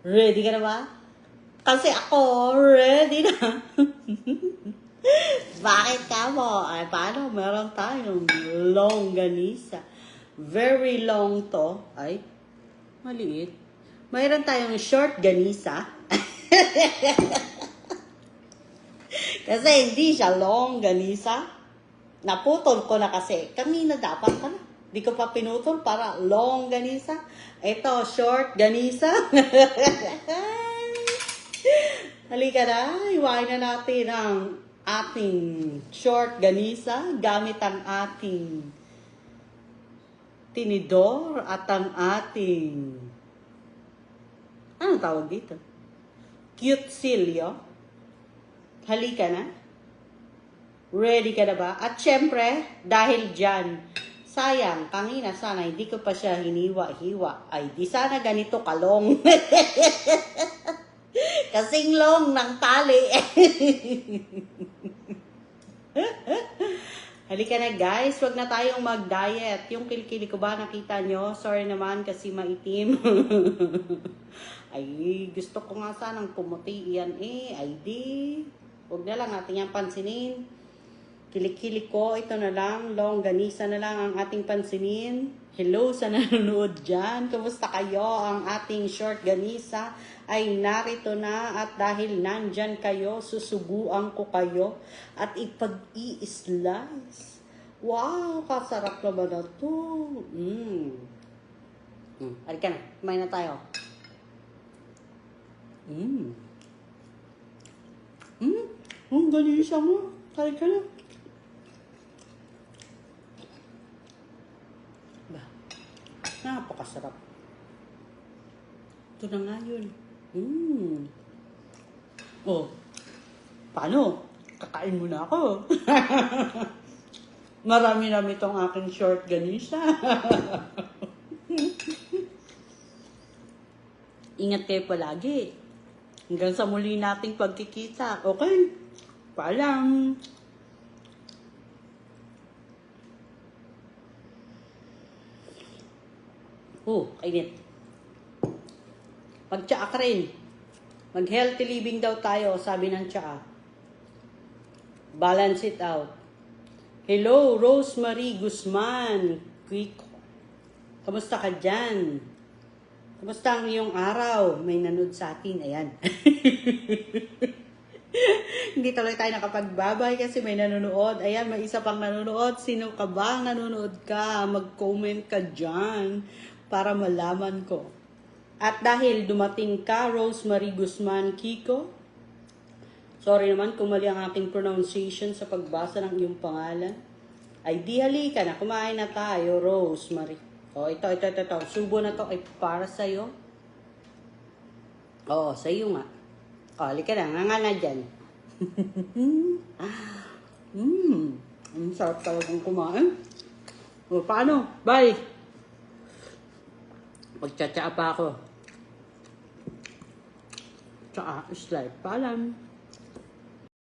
Ready ka na ba? Kasi ako, ready na. Bakit ka mo? Ay, paano? Meron tayong longganisa. Very long to. Ay, maliit. Mayroon tayong short ganisa. Kasi hindi siya long ganisa. Naputol ko na kasi. Kanina dapat pala. Di ko pa pinutol para long ganisa. Ito, short ganisa. Halika na. Iwain na natin ang ating short ganisa gamit ang ating tinidor at ang ating anong tawag dito? Cutesilio. Halika na. Ready ka na ba? At syempre, dahil dyan, sayang, kanina sana hindi ko pa siya hiniwa-hiwa. Ay, di sana ganito kalong. Kasing long ng tali. Halika na guys, wag na tayong mag-diet. Yung kilikili ko ba nakita nyo? Sorry naman kasi maitim. Ay, gusto ko nga sanang pumuti yan eh. Ay di, wag na lang natin yan pansinin. Kilikili ko, ito na lang, longganisa na lang ang ating pansinin. Hello sa nanonood dyan. Kumusta kayo? Ang ating short ganisa ay narito na at dahil nandyan kayo, susubuan ko kayo at ipag-i-slice. Wow, kasarap naman na ito. Halika na, kumain na tayo. Ang ganisa mo. Halika na. Napakasarap. Ito na nga yun. Oh, paano? Kakain mo na ako. Marami-rami itong aking short ganisa. Ingat kayo palagi. Hanggang sa muli nating pagkikita. Okay? Paalam. Kainit. Mag-tsaa ka rin. Mag-healthy living daw tayo, sabi ng tsaa. Balance it out. Hello, Rosemary Guzman. Quick. Kamusta ka dyan? Kamusta ang iyong araw? May nanood sa atin. Ayan. Hindi tuloy tayo nakapagbabay kasi may nanonood. Ayan, may isa pang nanonood. Sino ka ba ang nanonood ka? Mag-comment ka dyan para malaman ko. At dahil dumating ka, Rosemary Guzman Kiko, sorry naman kung mali ang aking pronunciation sa pagbasa ng iyong pangalan. Ay di halika na, kumain na tayo, Rosemary. Ito. Subo na to ay para sa'yo. Sa'yo nga. Halika na, nga na dyan. Ang sarap talagang kumain. Paano? Bye! Magtsatsaa pa ako. Tsaka, slide. Paalam.